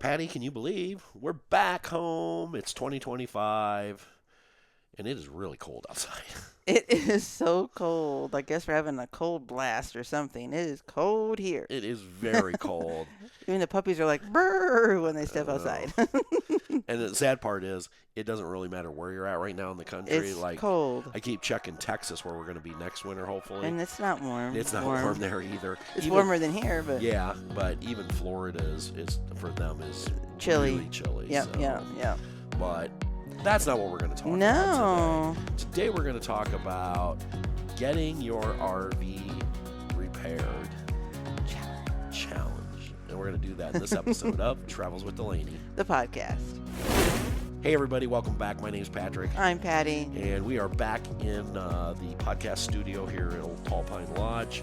Patty, can you believe we're back home? It's 2025, and it is really cold outside. It is so cold. I guess we're having a cold blast or something. It is cold here. It is very cold. Even the puppies are like, brrr, when they step outside. And the sad part is, it doesn't really matter where you're at right now in the country. It's cold. I keep checking Texas, where we're going to be next winter, hopefully. And it's not warm. It's not warm there either. It's warmer than here, but yeah, but even Florida is for them is chilly. Really chilly. Yep, so. yeah. But that's not what we're going to talk about No. today. Today we're going to talk about getting your RV repaired. Challenge. And we're going to do that in this episode of Travels with Delaney, The podcast. Hey everybody, welcome back. My name's Patrick. I'm Patty. And we are back in the podcast studio here at Old Tall Pine Lodge,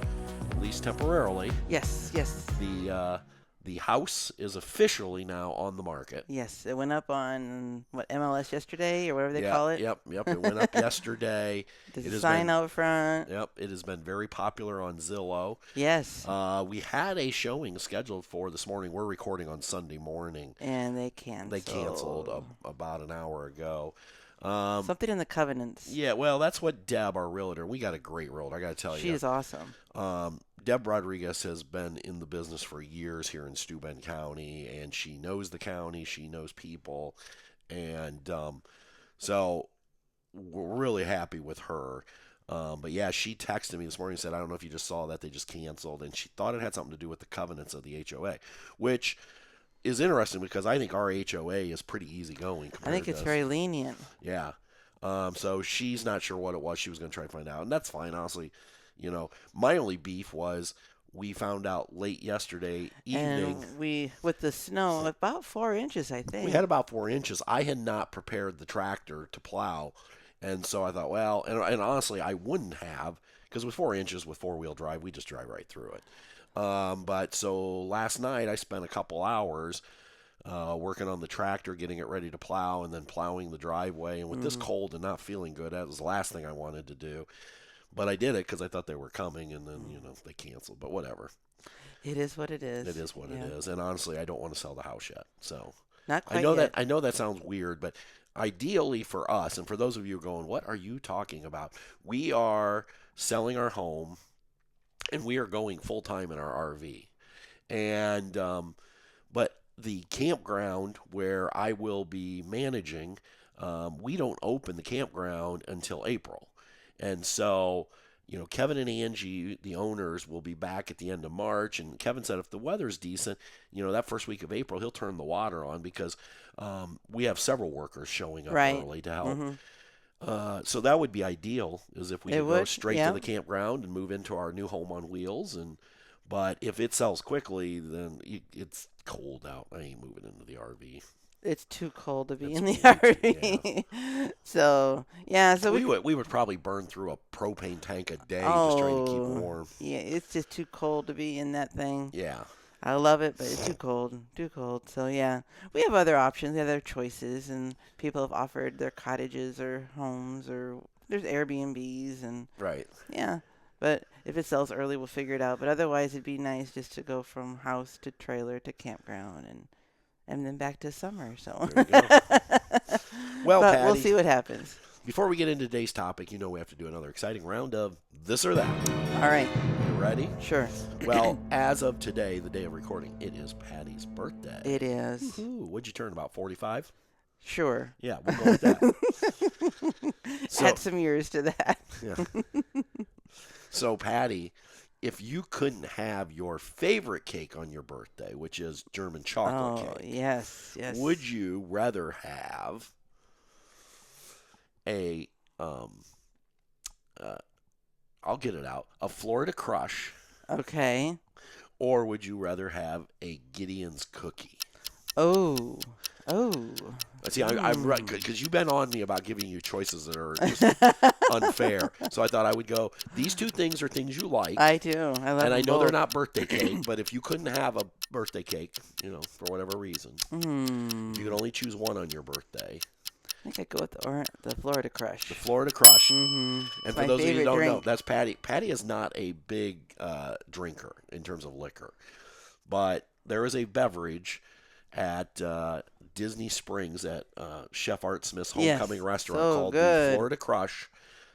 at least temporarily. Yes. The house is officially now on the market. Yes, it went up on, MLS yesterday or whatever they call it? Yep. It went up yesterday. There's a sign out front. Yep, it has been very popular on Zillow. Yes. We had a showing scheduled for this morning. We're recording on Sunday morning. And they canceled. They canceled about an hour ago. Something in the covenants. Yeah, well, that's what Deb, our realtor, we got a great realtor, I got to tell you. She is awesome. Deb Rodriguez has been in the business for years here in Steuben County, and she knows the county, she knows people, and so we're really happy with her. But yeah, she texted me this morning and said, I don't know if you just saw that, they just canceled, and she thought it had something to do with the covenants of the HOA, which is interesting because I think our HOA is pretty easygoing. I think it's very lenient. Yeah. So she's not sure what it was. She was going to try to find out, and that's fine, honestly. You know, my only beef was we found out late yesterday evening. And we, with the snow, about 4 inches, I think. We had about 4 inches. I had not prepared the tractor to plow, and so I thought, well, and honestly, I wouldn't have, because with 4 inches with four-wheel drive, we just drive right through it. But so last night I spent a couple hours working on the tractor, getting it ready to plow, and then plowing the driveway. And with this cold and not feeling good, that was the last thing I wanted to do. But I did it because I thought they were coming, and then, they canceled. But whatever. It is what it is. It is what it is. And honestly, I don't want to sell the house yet. So not quite yet. I know that sounds weird, but ideally for us, and for those of you going, what are you talking about? We are selling our home, and we are going full-time in our RV. And but the campground where I will be managing, we don't open the campground until April. And so, Kevin and Angie, the owners, will be back at the end of March. And Kevin said if the weather's decent, that first week of April, he'll turn the water on because we have several workers showing up early to help. Mm-hmm. So that would be ideal, is if we could go straight to the campground and move into our new home on wheels. But if it sells quickly, then it's cold out. I ain't moving into the RV. It's too cold to be in the RV. Yeah. So we would probably burn through a propane tank a day just trying to keep warm. Yeah, it's just too cold to be in that thing. Yeah. I love it, but it's too cold. So yeah, we have other options, other choices, and people have offered their cottages or homes, or there's Airbnbs and right. Yeah, but if it sells early, we'll figure it out. But otherwise, it'd be nice just to go from house to trailer to campground and then back to summer. So there you go. Well, but Patty, we'll see what happens. Before we get into today's topic, we have to do another exciting round of this or that. All right. You ready? Sure. Well, as of today, the day of recording, it is Patty's birthday. It is. Woohoo. What'd you turn, about 45? Sure. Yeah, we'll go with that. Add some years to that. Yeah. So, Patty, if you couldn't have your favorite cake on your birthday, which is German chocolate cake. Yes. Would you rather have a, I'll get it out, a Florida Crush? Okay. Or would you rather have a Gideon's cookie? Oh. See, I'm right, because you've been on me about giving you choices that are just unfair. So I thought I would go, these two things are things you like. I do. I love them And I know both. they're not birthday cake, but if you couldn't have a birthday cake, for whatever reason, if you could only choose one on your birthday. I think I'd go with the Florida Crush. The Florida Crush. Mm-hmm. And for those of you who don't know, that's Patty. Patty is not a big drinker in terms of liquor. But there is a beverage at Disney Springs at Chef Art Smith's homecoming Yes. restaurant So called the good. Florida Crush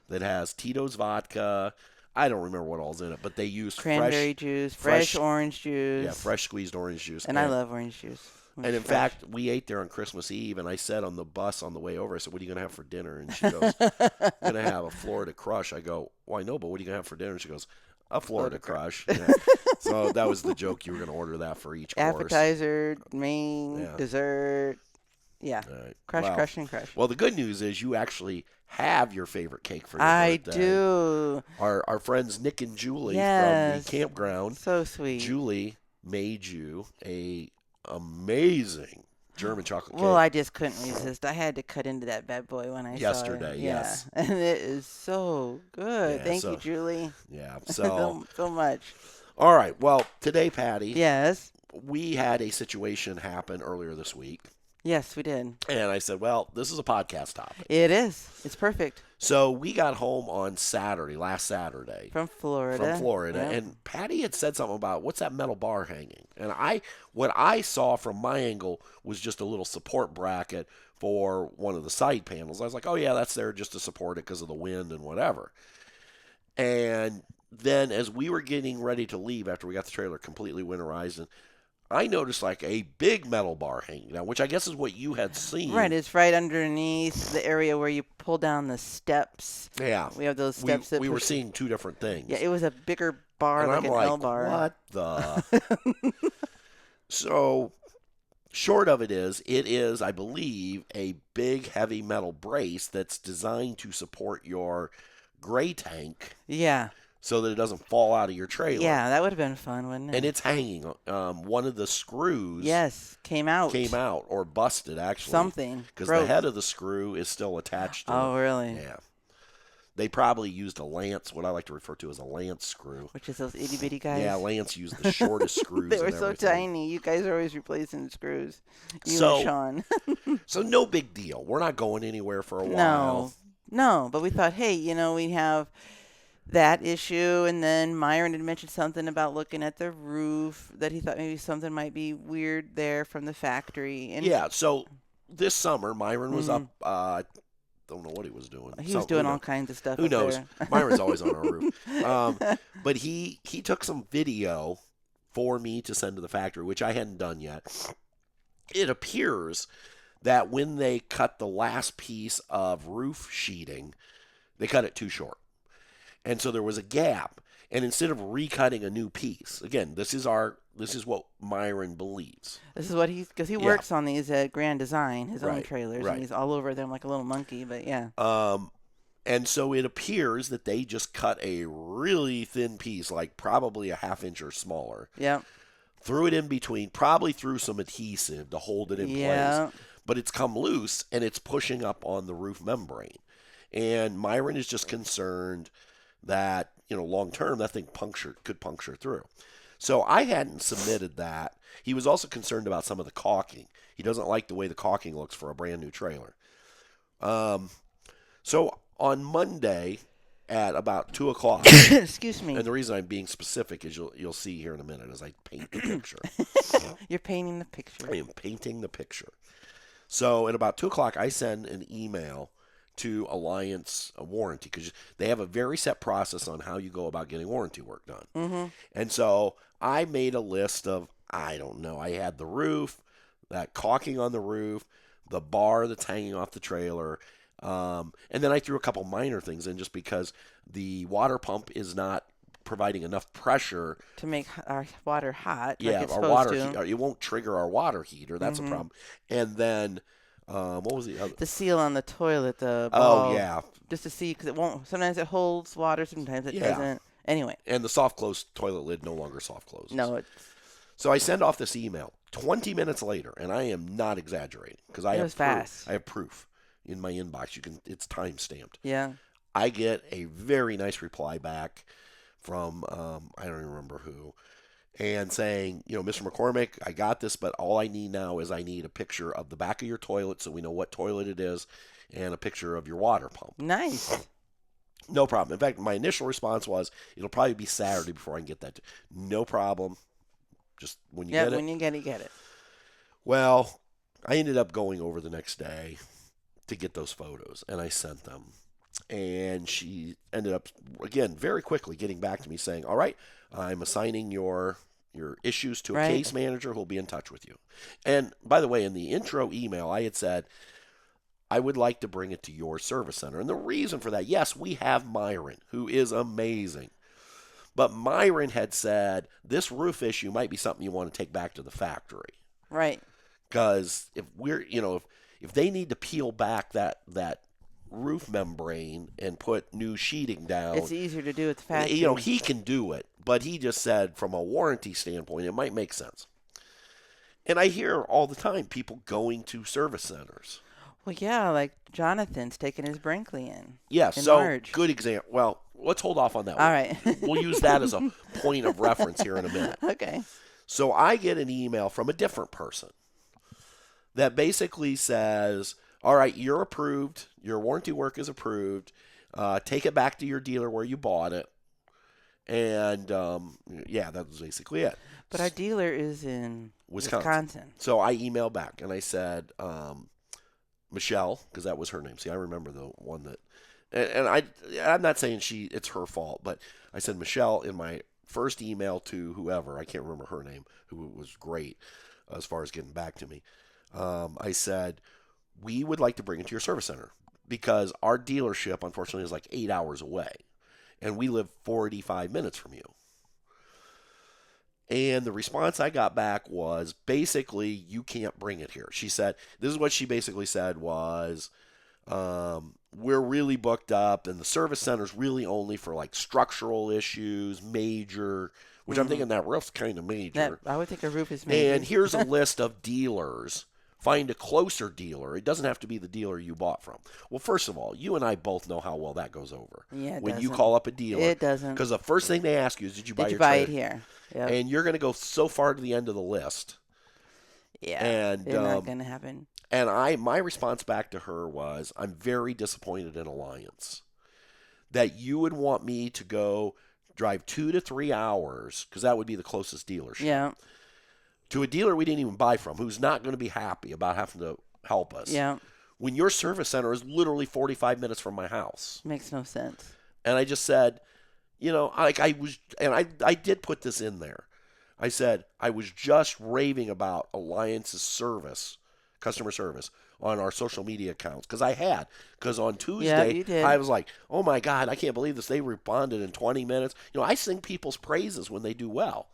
that has Tito's vodka. I don't remember what all's in it, but they use Cranberry juice, fresh fresh, orange juice. fresh squeezed orange juice. And I love orange juice when And it's in fresh. fact, we ate there on Christmas Eve, and I said on the bus on the way over, I said, "What are you going to have for dinner?" And she goes, "I'm going to have a Florida Crush." I go, "Well, I know, but what are you going to have for dinner?" She goes, "A Florida Crush." Yeah. So that was the joke. You were going to order that for each course. Appetizer, main, dessert. Yeah. Crush, well, crush, and crush. Well, the good news is you actually have your favorite cake for your I birthday. do. Our friends Nick and Julie Yes. from the campground. So sweet. Julie made you a amazing German chocolate cake. Well, I just couldn't resist. I had to cut into that bad boy when I Yesterday, saw it. yes. Yeah. And it is so good. Yeah, Thank you, Julie. Yeah. So so much. All right. Well, today, Patty. Yes. We had a situation happen earlier this week. Yes, we did. And I said, well, this is a podcast topic. It is. It's perfect. So we got home on Saturday, last Saturday. From Florida. Yep. And Patty had said something about, what's that metal bar hanging? And what I saw from my angle was just a little support bracket for one of the side panels. I was like, oh, yeah, that's there just to support it because of the wind and whatever. And then as we were getting ready to leave after we got the trailer completely winterized, and I noticed like a big metal bar hanging down, which I guess is what you had seen. Right, it's right underneath the area where you pull down the steps. Yeah. We have those steps we were seeing two different things. Yeah, it was a bigger bar, and like I'm an L bar. What the? So, short of it is, I believe, a big heavy metal brace that's designed to support your gray tank. Yeah. So that it doesn't fall out of your trailer. Yeah, that would have been fun, wouldn't it? And it's hanging. One of the screws. Yes, came out or busted actually. Something. Because the head of the screw is still attached to it. Oh, really? Yeah. They probably used a lance, what I like to refer to as a lance screw. Which is those itty bitty guys. Yeah, Lance used the shortest screws. They were so tiny. You guys are always replacing the screws. You and Sean. So no big deal. We're not going anywhere for a while. No, but we thought, hey, we have that issue, and then Myron had mentioned something about looking at the roof, that he thought maybe something might be weird there from the factory. And yeah, so this summer Myron was up. Don't know what he was doing. He was doing all kinds of stuff. Who knows? There. Myron's always on our roof. But he took some video for me to send to the factory, which I hadn't done yet. It appears that when they cut the last piece of roof sheeting, they cut it too short. And so there was a gap. And instead of recutting a new piece, again, this is what Myron believes. This is what because he works on these at Grand Design, his own trailers, and he's all over them like a little monkey, but yeah. And so it appears that they just cut a really thin piece, like probably a half inch or smaller. Yep. Threw it in between, probably threw some adhesive to hold it in place. But it's come loose, and it's pushing up on the roof membrane. And Myron is just concerned that, long term, that thing could puncture through. So I hadn't submitted that. He was also concerned about some of the caulking. He doesn't like the way the caulking looks for a brand new trailer. So on Monday at about 2 o'clock. Excuse me. And the reason I'm being specific is you'll see here in a minute as I paint the picture. You're painting the picture. I am painting the picture. So at about 2 o'clock, I send an email to Alliance Warranty, because they have a very set process on how you go about getting warranty work done. Mm-hmm. And so I made a list of, I had the roof, that caulking on the roof, the bar that's hanging off the trailer, and then I threw a couple minor things in just because the water pump is not providing enough pressure to make our water hot. Yeah, like it's our water to. It won't trigger our water heater. That's a problem. And then what was the other? The seal on the toilet, the ball. Oh, yeah. Just to see, because it won't. Sometimes it holds water, sometimes it doesn't. Anyway. And the soft close toilet lid no longer soft closes. No. So I send off this email 20 minutes later, and I am not exaggerating because I have fast. I have proof in my inbox. It's time stamped. Yeah. I get a very nice reply back from I don't even remember who. And saying, Mr. McCormick, I got this, but all I need now is I need a picture of the back of your toilet so we know what toilet it is, and a picture of your water pump. Nice. No problem. In fact, my initial response was, it'll probably be Saturday before I can get that. No problem. Just when you get it. Yeah, when you get it, get it. Well, I ended up going over the next day to get those photos, and I sent them. And she ended up, again, very quickly getting back to me saying, all right, I'm assigning your issues to a Right. case manager who'll be in touch with you. And by the way, in the intro email, I had said, I would like to bring it to your service center. And the reason for that, yes, we have Myron, who is amazing. But Myron had said, this roof issue might be something you want to take back to the factory. Right. Because if we're, if they need to peel back that roof membrane and put new sheeting down, It's easier to do at the factory. he can do it. But he just said, from a warranty standpoint, it might make sense. And I hear all the time people going to service centers. Well, yeah, like Jonathan's taking his Brinkley in. Yeah, in so March. good example. Well, let's hold off on that All one. right. We'll use that as a point of reference here in a minute. Okay. So I get an email from a different person that basically says, all right, you're approved. Your warranty work is approved. Take it back to your dealer where you bought it. And, yeah, that was basically it. But our dealer is in Wisconsin. So I emailed back, and I said, Michelle, because that was her name. See, I remember the one that, and I'm not saying it's her fault, but I said Michelle in my first email to whoever, I can't remember her name, who was great as far as getting back to me. I said, we would like to bring it to your service center because our dealership, unfortunately, is like 8 hours away, and we live 45 minutes from you. And the response I got back was basically, you can't bring it here. She said, this is what she basically said was, we're really booked up, and the service center's really only for like structural issues, major, which I'm thinking that roof's kind of major. I would think a roof is major. And here's a list of dealers. Find a closer dealer. It doesn't have to be the dealer you bought from. Well, first of all, you and I both know how well that goes over. Yeah, it when you doesn't. call up a dealer. It doesn't. Because the first thing they ask you is, did you buy Did you your buy trailer? it here? Yep. And you're going to go so far to the end of the list. Yeah, And it's not going to happen. And my response back to her was, I'm very disappointed in Alliance that you would want me to go drive 2 to 3 hours, because that would be the closest dealership, Yeah. to a dealer we didn't even buy from, who's not going to be happy about having to help us. Yeah. When your service center is literally 45 minutes from my house. Makes no sense. And I just said, I did put this in there. I said, I was just raving about Alliance's service, customer service, on our social media accounts. Because on Tuesday, you did. I was like, oh my God, I can't believe this. They responded in 20 minutes. I sing people's praises when they do well.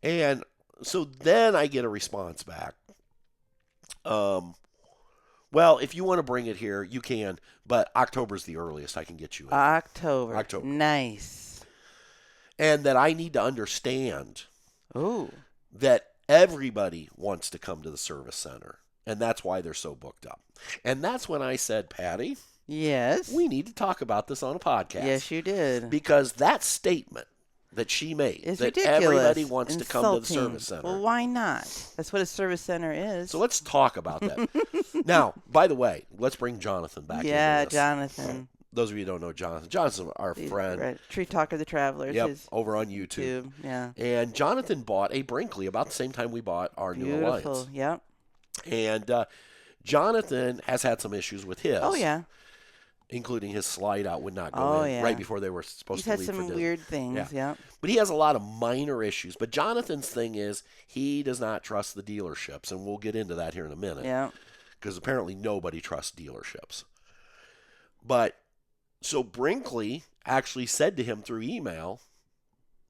And so then I get a response back. Well, if you want to bring it here, you can, but October's the earliest I can get you in. October. October. Nice. And that I need to understand Ooh. that everybody wants to come to the service center, and that's why they're so booked up. And that's when I said, Patty, Yes. we need to talk about this on a podcast. Yes, you did. Because that statement that she made, It's that ridiculous. everybody wants to come to the Insulting. service center. Well, why not? That's what a service center is. So let's talk about that. Now, by the way, let's bring Jonathan back yeah, into this. Jonathan. Those of you who don't know Jonathan. Jonathan's our friend. Right. Tree Talker the Traveler. Yep, His over on YouTube. Yeah. And Jonathan bought a Brinkley about the same time we bought our new Alliance. Beautiful. Yep. And Jonathan has had some issues with his. Oh, yeah. Including his slide out would not go in right before they were supposed He's to had leave some for Disney. weird things. Yeah. But he has a lot of minor issues. But Jonathan's thing is he does not trust the dealerships. And we'll get into that here in a minute. Yeah. Because apparently nobody trusts dealerships. But so Brinkley actually said to him through email,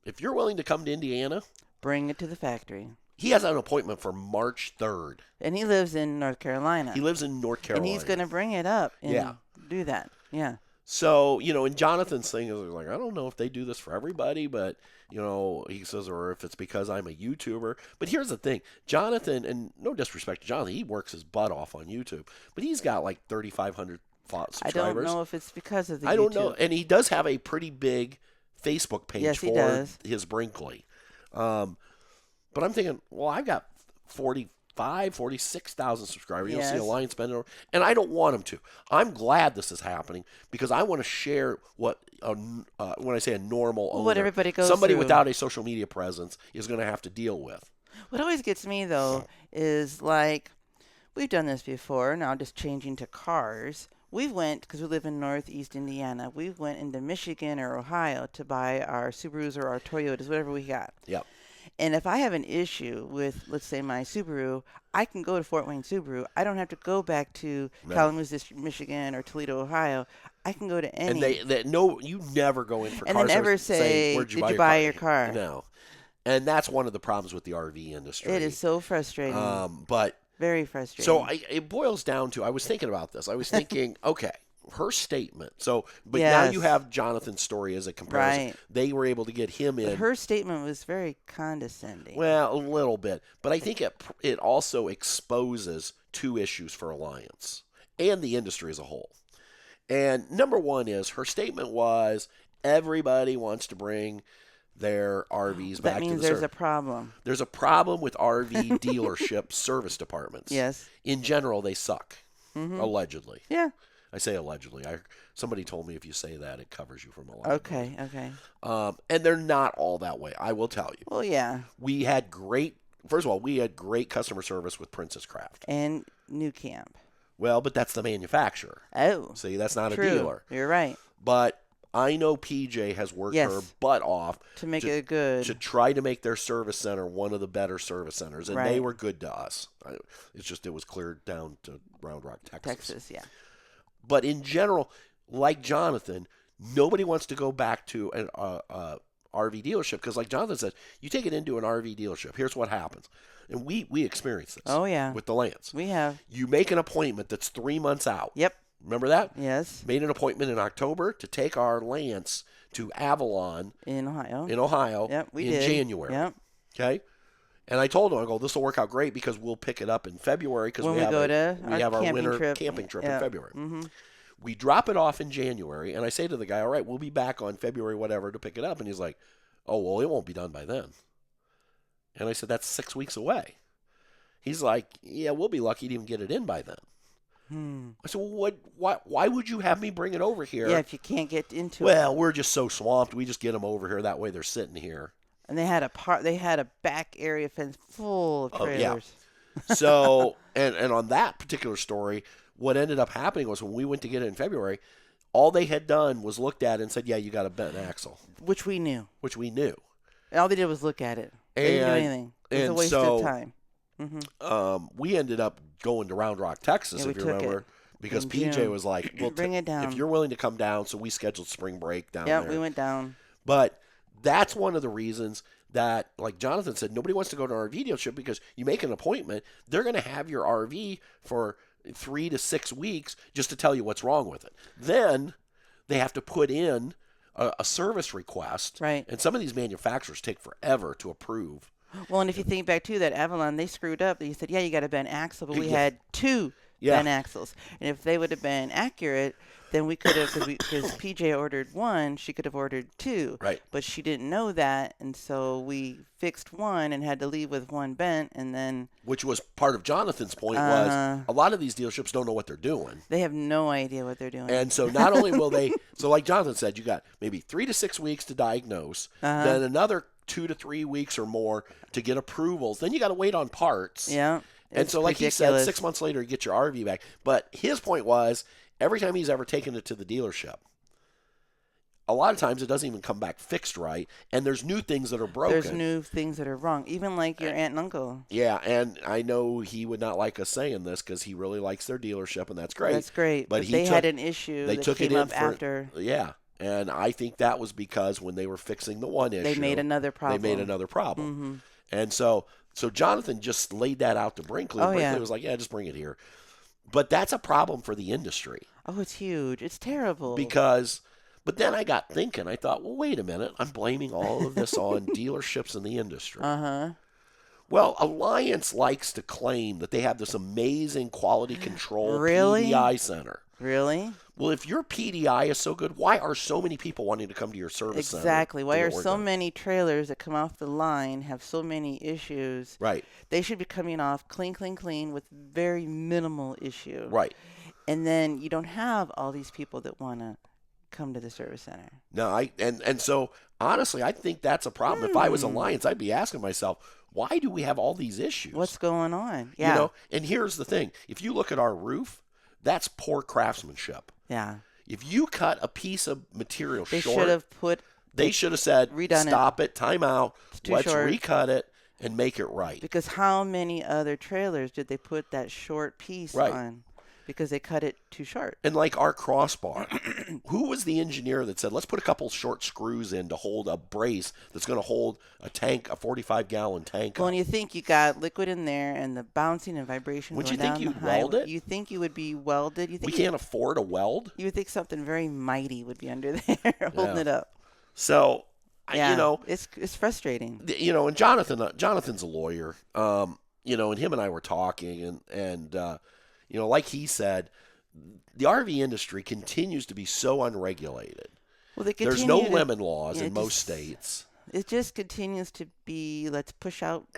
if you're willing to come to Indiana, Bring it to the factory. he has an appointment for March 3rd. And he lives in North Carolina. He lives in North Carolina. And he's going to bring it up and Yeah. do that. Yeah. So, and Jonathan's thing is like, I don't know if they do this for everybody, but, he says, or if it's because I'm a YouTuber. But here's the thing. Jonathan, and no disrespect to Jonathan, he works his butt off on YouTube. But he's got like 3,500 subscribers. I don't know if it's because of the I don't know. YouTube. And he does have a pretty big Facebook page Yes, he for does. his Brinkley. But I'm thinking, well, I've got 46,000 subscribers. You'll see Yes. Alliance spending over, and I don't want him to. I'm glad this is happening because I want to share what, when I say a normal owner, what everybody goes somebody through. without a social media presence is going to have to deal with. What always gets me though is like we've done this before. Now just changing to cars. We went because we live in Northeast Indiana. We went into Michigan or Ohio to buy our Subarus or our Toyotas, whatever we got. Yep. And if I have an issue with, let's say, my Subaru, I can go to Fort Wayne Subaru. I don't have to go back to No. Kalamazoo, Michigan, or Toledo, Ohio. I can go to any. And they no, you never go in for and car then never service say, where'd you did buy you your buy car? your car? No. And that's one of the problems with the RV industry. It is so frustrating. But Very frustrating. so it boils down to, I was thinking about this. I was thinking, okay, her statement. But now you Yes. have Jonathan's story as a comparison. Right. They were able to get him in. But her statement was very condescending. Well, a little bit. But I think it also exposes two issues for Alliance and the industry as a whole. And number one is her statement was everybody wants to bring their RVs back That to means the there's service. a problem. There's a problem with RV dealership service departments. Yes. In general, they suck, Mm-hmm. allegedly. Yeah. I say allegedly. Somebody told me if you say that, it covers you from a liability. Okay. And they're not all that way, I will tell you. Well, yeah. First of all, we had great customer service with Princess Craft. And New Camp. Well, but that's the manufacturer. Oh. See, that's not True. a dealer. You're right. But I know PJ has worked Yes. her butt off To make it good. to try to make their service center one of the better service centers, and they Right. were good to us. It's just it was cleared down to Round Rock, Texas, yeah. But in general, like Jonathan, nobody wants to go back to an RV dealership because, like Jonathan said, you take it into an RV dealership. Here's what happens, and we experienced this. Oh, yeah. With the Lance, We have. you make an appointment that's 3 months out. Yep. Remember that? Yes. Made an appointment in October to take our Lance to Avalon In Ohio. in Ohio Yep, we in did. January. Yep. Okay. And I told him, I go, this will work out great because we'll pick it up in February because When we we have go our camping winter trip. camping trip Yep. in February. Mm-hmm. We drop it off in January, and I say to the guy, all right, we'll be back on February whatever to pick it up. And he's like, oh, well, it won't be done by then. And I said, that's 6 weeks away. He's like, yeah, we'll be lucky to even get it in by then. I said, well, why would you have me bring it over here? Yeah, if you can't get into it. Well, we're just so swamped. We just get them over here. That way they're sitting here. And they had a back area fence full of Oh, yeah. trailers. So, and on that particular story, what ended up happening was when we went to get it in February, all they had done was looked at it and said, yeah, you got a bent axle, Which we knew. which we knew. And all they did was look at it. They didn't do And- anything. It was a and waste so- of time. Mm-hmm. We ended up going to Round Rock, Texas, Yeah, if we you took remember, it because in PJ June. was like, well, Bring it down. if you're willing to come down. So we scheduled spring break down Yep, there. we went down. But that's one of the reasons that, like Jonathan said, nobody wants to go to an RV dealership because you make an appointment, they're going to have your RV for 3 to 6 weeks just to tell you what's wrong with it. Then they have to put in a service request. Right. And some of these manufacturers take forever to approve. Well, and if you think back to that Avalon, they screwed up. They said, yeah, you got a bent axle, but we Yeah. had two Yeah. bent axles. And if they would have been accurate, then we could have, because PJ ordered one, she could have ordered two. Right. But she didn't know that, and so we fixed one and had to leave with one bent, and then Which was part of Jonathan's point Uh-huh. was a lot of these dealerships don't know what they're doing. they have no idea what they're doing. And so not only will they, so like Jonathan said, you got maybe 3 to 6 weeks to diagnose, then another 2 to 3 weeks or more to get approvals. Then you got to wait on parts. Yeah. And it's so, like he said, ridiculous. 6 months later, you get your RV back. But his point was, every time he's ever taken it to the dealership, a lot of times it doesn't even come back fixed right, and there's new things that are broken. There's new things that are wrong, even like your aunt and uncle. Yeah, and I know he would not like us saying this because he really likes their dealership, and that's great. That's great. But But he they took- had an issue They that took came it in up for, after. Yeah, and I think that was because when they were fixing the one issue, They made another problem. They made another problem. And so Jonathan just laid that out to Brinkley. Oh, Brinkley yeah. was like, yeah, just bring it here. But that's a problem for the industry Oh, it's huge. It's terrible. but then I got thinking, I thought, well, wait a minute. I'm blaming all of this on dealerships in the industry. Uh-huh. Well, Alliance likes to claim that they have this amazing quality control Really? PDI center. Really? Well, if your PDI is so good, why are so many people wanting to come to your service center? Exactly. to Why get are work so done? many trailers that come off the line have so many issues? Right, They should be coming off clean with very minimal issue. right. And then you don't have all these people that want to come to the service center. No, and so honestly, I think that's a problem. If I was Alliance, I'd be asking myself, why do we have all these issues? What's going on? You know, and here's the thing: if you look at our roof, that's poor craftsmanship. Yeah. If you cut a piece of material They short, should have put. they should have said, "Stop it, time out, let's short. recut it and make it right." Because how many other trailers did they put that short piece on? Because they cut it too short. And like our crossbar, who was the engineer that said, let's put a couple short screws in to hold a brace that's going to hold a tank, a 45-gallon tank? Well, and you think you got liquid in there and the bouncing and vibration. Would going you think down you'd the weld highway, it? You think you would be welded? You think we can't afford a weld? You would think something very mighty would be under there holding it up. So, you know, it's frustrating. You know, and Jonathan's a lawyer. You know, and him and I were talking, and you know, like he said, the RV industry continues to be so unregulated. Well, there's no lemon laws in most states. It just continues to be, let's push out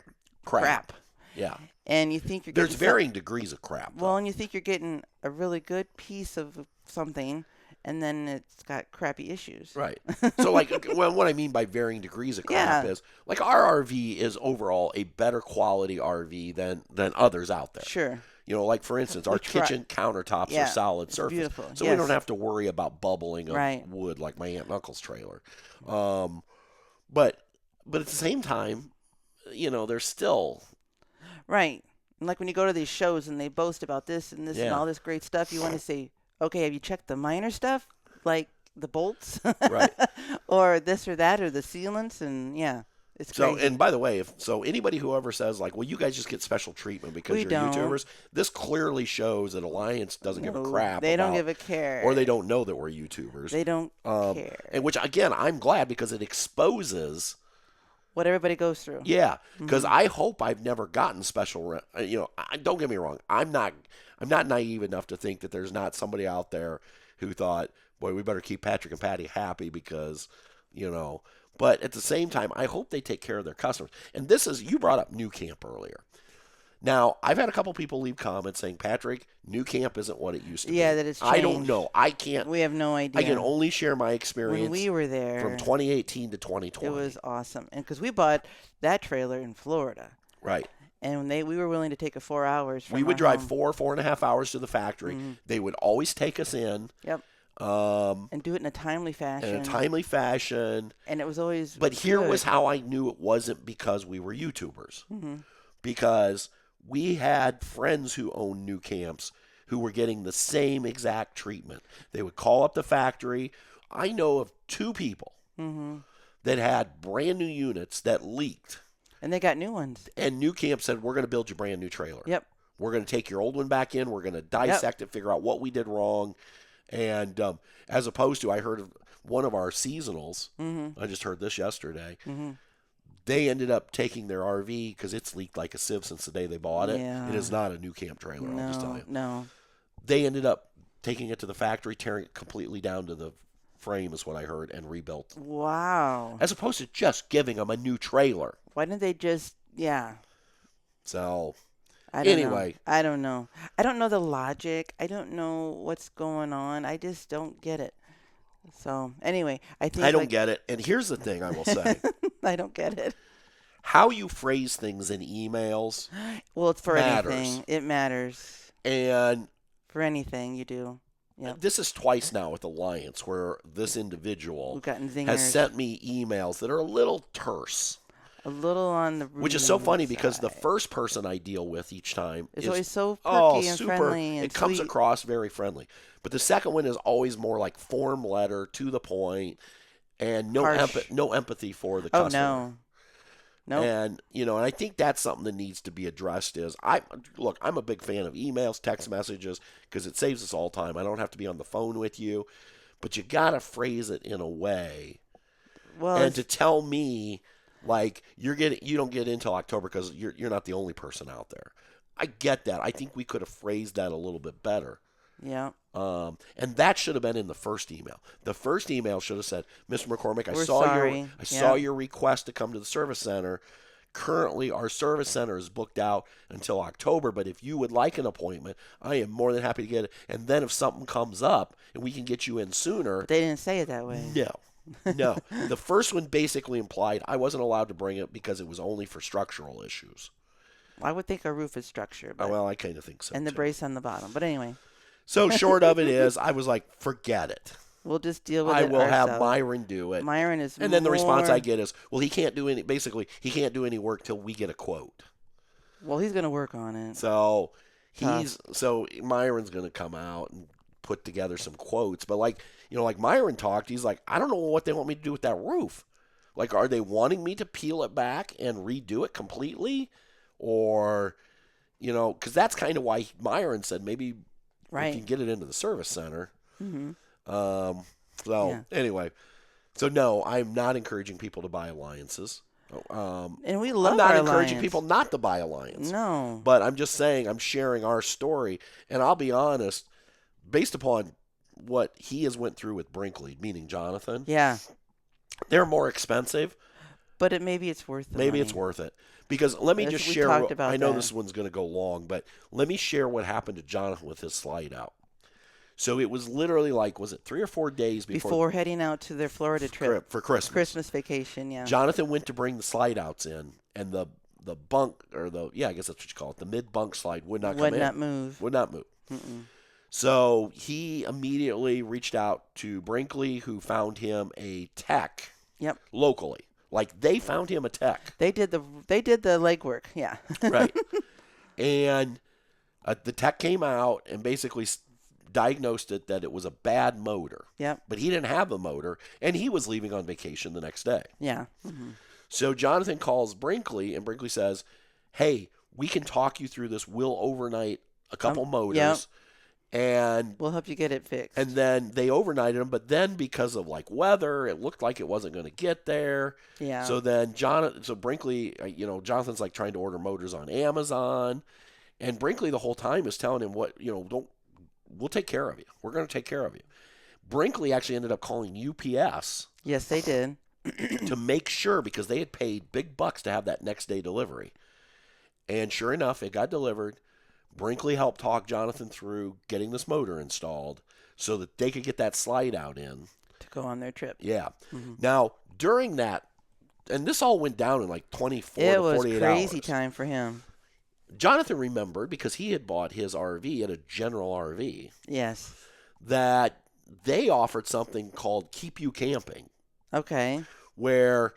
crap. Yeah. And you think there's varying degrees of crap. Well, and you think you're getting a really good piece of something, and then it's got crappy issues. Right. So, like, well, what I mean by varying degrees of crap is, like, our RV is overall a better quality RV than others out there. Sure. You know, like, for instance, our kitchen countertops are solid surface. Beautiful. So we don't have to worry about bubbling of wood like my aunt and uncle's trailer. But at the same time, you know, there's still... Right. Like when you go to these shows and they boast about this and this and all this great stuff, you want to say, okay, have you checked the minor stuff? Like the bolts? Right. Or this or that or the sealants? And, it's crazy. And by the way, anybody who ever says, like, well, you guys just get special treatment because you're YouTubers, this clearly shows that Alliance doesn't give a crap. They don't give a care. Or they don't know that we're YouTubers. They don't care. And which, again, I'm glad because it exposes what everybody goes through. Yeah, because I hope I've never gotten special. You know, don't get me wrong. I'm not naive enough to think that there's not somebody out there who thought, boy, we better keep Patrick and Patty happy because, you know. But at the same time, I hope they take care of their customers. And you brought up New Camp earlier. Now, I've had a couple people leave comments saying, Patrick, New Camp isn't what it used to be. Yeah, that it's changed. I don't know. I can't. We have no idea. I can only share my experience. When we were there. From 2018 to 2020. It was awesome. And because we bought that trailer in Florida. Right. And we were willing to take 4 hours from We would drive home. 4.5 hours to the factory. Mm-hmm. They would always take us in. Yep. And do it in a timely fashion. And it was always But here was how I knew it wasn't because we were YouTubers. Mm-hmm. Because we had friends who owned New Camps who were getting the same exact treatment. They would call up the factory. I know of 2 people that had brand new units that leaked. And they got new ones. And New Camp said, we're going to build you a brand new trailer. Yep. We're going to take your old one back in. We're going to dissect it, figure out what we did wrong. And as opposed to, I heard of one of our seasonals, I just heard this yesterday, they ended up taking their RV because it's leaked like a sieve since the day they bought it. Yeah. It is not a New Camp trailer, I'll just tell you. No. They ended up taking it to the factory, tearing it completely down to the frame is what I heard, and rebuilt. Wow. As opposed to just giving them a new trailer. Why didn't they just, So... I don't know. I don't know. I don't know the logic. I don't know what's going on. I just don't get it. So anyway, I think I don't get it. And here's the thing I will say. I don't get it. How you phrase things in emails well, it's for matters. Anything. It matters. And for anything you do. Yep. This is twice now with Alliance where this individual has sent me emails that are a little terse. A little on the which is so funny because the first person I deal with each time is always so perky and friendly and it comes across very friendly. But the second one is always more like form letter, to the point, and no empathy for the customer. Oh, no. And, and I think that's something that needs to be addressed I'm a big fan of emails, text messages, because it saves us all time. I don't have to be on the phone with you. But you got to phrase it in a way. And to tell me... like you don't get into October because you're not the only person out there. I get that. I think we could have phrased that a little bit better. Yeah. And that should have been in the first email. The first email should have said, Mr. McCormick, I saw your request to come to the service center. currently our service center is booked out until October, but if you would like an appointment, I am more than happy to get it. And then if something comes up and we can get you in sooner. But they didn't say it that way. No. No. The first one basically implied I wasn't allowed to bring it because it was only for structural issues. I would think a roof is structure. But, Well, I kind of think so. And the too. brace on the bottom. But anyway. So short of it is, I was like, forget it. We'll just deal with it I will ourselves. have Myron do it. Myron is And then the response more- I get is, well, he can't do any. Basically, he can't do any work till we get a quote. Well, he's going to work on it. So Myron's going to come out and put together some quotes. But like Myron talked, he's like, I don't know what they want me to do with that roof. Like, are they wanting me to peel it back and redo it completely, or because that's kind of why Myron said maybe we can get it into the service center. Mm-hmm. Anyway, so no, I'm not encouraging people to buy Alliances. And we love I'm not our encouraging Alliance. people not to buy Alliance. No. But I'm just saying, I'm sharing our story, and I'll be honest, based upon what he has went through with Brinkley, meaning Jonathan. Yeah. They're more expensive. But maybe it's worth it. Maybe it's worth it. Because let me just share. I know this one's going to go long, but let me share what happened to Jonathan with his slide out. So it was literally like, was it 3 or 4 days before heading out to their Florida trip for Christmas? Christmas vacation, yeah. Jonathan went to bring the slide outs in, and the bunk, or I guess that's what you call it, the mid bunk slide would not come in. Would not move. Would not move. Mm-mm. So he immediately reached out to Brinkley, who found him a tech. Yep. Locally, like they found him a tech. They did the legwork, yeah. Right. And the tech came out and basically diagnosed it that it was a bad motor. Yep. But he didn't have the motor, and he was leaving on vacation the next day. Yeah. Mm-hmm. So Jonathan calls Brinkley, and Brinkley says, hey, we can talk you through this. We'll overnight a couple motors. Yep. And we'll help you get it fixed. And then they overnighted them, but then because of like weather, it looked like it wasn't going to get there. Yeah. So then Brinkley, Jonathan's like trying to order motors on Amazon, and Brinkley the whole time is telling him we'll take care of you. We're going to take care of you. Brinkley actually ended up calling UPS. Yes, they did. To make sure, because they had paid big bucks to have that next day delivery. And sure enough, it got delivered. Brinkley helped talk Jonathan through getting this motor installed so that they could get that slide out in. To go on their trip. Yeah. Mm-hmm. Now, during that, and this all went down in like 24 to 48 hours. It was crazy time for him. Jonathan remembered, because he had bought his RV at a general RV. Yes. That they offered something called Keep You Camping. Okay. Where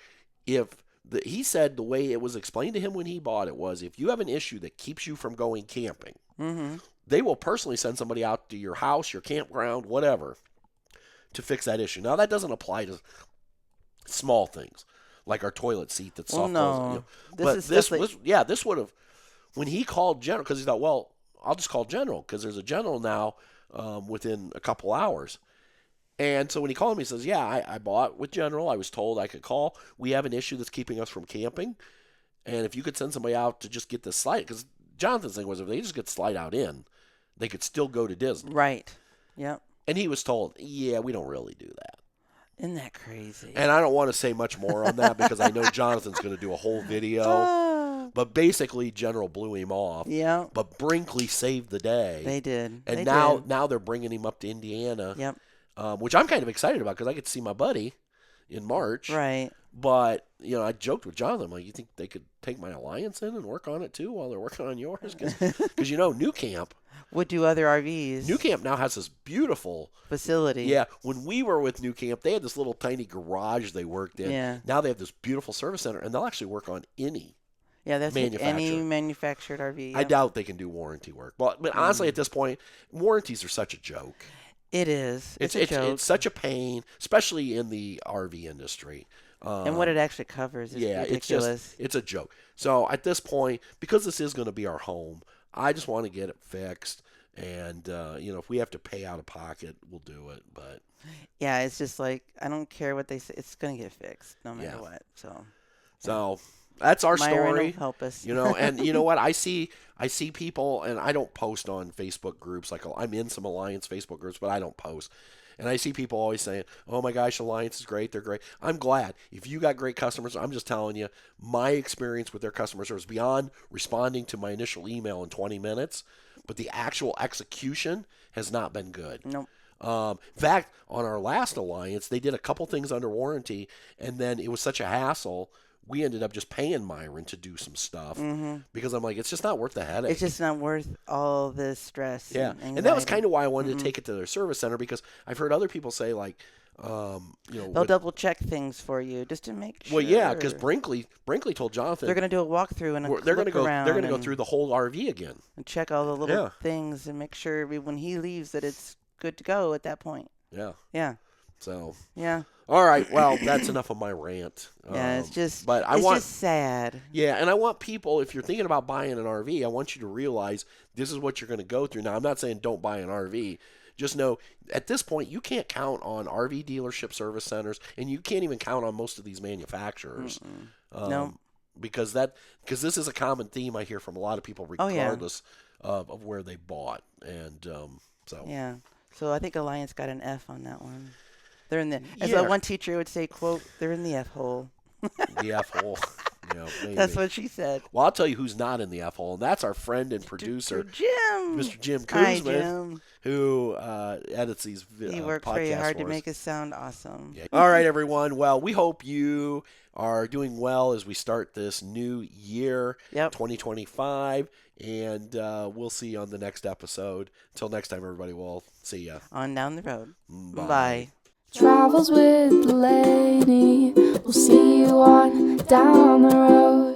he said the way it was explained to him when he bought it was, if you have an issue that keeps you from going camping, mm-hmm. they will personally send somebody out to your house, your campground, whatever, to fix that issue. Now, that doesn't apply to small things, like our toilet seat that's soft. No. This would have, when he called General, because he thought, well, I'll just call General, because there's a General now within a couple hours. And so when he called me, he says, yeah, I bought with General. I was told I could call. We have an issue that's keeping us from camping. And if you could send somebody out to just get the slide, because Jonathan's thing was if they just get the slide out in, they could still go to Disney. Right. Yep. And he was told, yeah, we don't really do that. Isn't that crazy? And I don't want to say much more on that because I know Jonathan's going to do a whole video. But basically, General blew him off. Yeah. But Brinkley saved the day. They did. And now they're bringing him up to Indiana. Yep. Which I'm kind of excited about because I get to see my buddy in March. Right. But, I joked with Jonathan, like, you think they could take my Alliance in and work on it too while they're working on yours? Because, New Camp would do other RVs. New Camp now has this beautiful facility. Yeah. When we were with New Camp, they had this little tiny garage they worked in. Yeah. Now they have this beautiful service center, and they'll actually work on any. Yeah, that's any manufactured RV. Yeah. I doubt they can do warranty work. But honestly, at this point, warranties are such a joke. It is. It's a joke. It's such a pain, especially in the RV industry. And what it actually covers is ridiculous. It's a joke. So at this point, because this is going to be our home, I just want to get it fixed. And, if we have to pay out of pocket, we'll do it. But yeah, it's just like, I don't care what they say. It's going to get fixed no matter what. So that's our Myron story. Will help us. And you know what? I see people, and I don't post on Facebook groups. Like, I'm in some Alliance Facebook groups, but I don't post. And I see people always saying, oh my gosh, Alliance is great. They're great. I'm glad. If you got great customers, I'm just telling you, my experience with their customer service beyond responding to my initial email in 20 minutes, but the actual execution has not been good. Nope. In fact, on our last Alliance, they did a couple things under warranty, and then it was such a hassle, we ended up just paying Myron to do some stuff because I'm like, it's just not worth the headache. It's just not worth all this stress. Yeah, and that was kind of why I wanted to take it to their service center, because I've heard other people say, like, they'll double check things for you just to make sure. Well, yeah, because Brinkley told Jonathan they're going to do a walkthrough and they're going to go around. They're going to go through the whole RV again and check all the little things and make sure when he leaves that it's good to go at that point. Yeah. Yeah. So. Yeah. All right. Well, that's enough of my rant. Yeah, it's just. But it's just sad. Yeah, and I want people, if you're thinking about buying an RV, I want you to realize this is what you're going to go through. Now, I'm not saying don't buy an RV. Just know, at this point, you can't count on RV dealership service centers, and you can't even count on most of these manufacturers. No. Because this is a common theme I hear from a lot of people, regardless of where they bought, and so. Yeah. So I think Alliance got an F on that one. They're in the, as one teacher would say, quote, they're in the F hole. The F hole. Yeah, maybe. That's what she said. Well, I'll tell you who's not in the F hole, and that's our friend and producer, Jim. Mr. Jim Hi, Kuzman, Jim. Who edits these podcasts. He worked very hard to make us sound awesome. Yeah. All right, everyone. Well, we hope you are doing well as we start this new year, 2025, and we'll see you on the next episode. Until next time, everybody, we'll see you. On down the road. Bye. Travels with Delaney. We'll see you on down the road.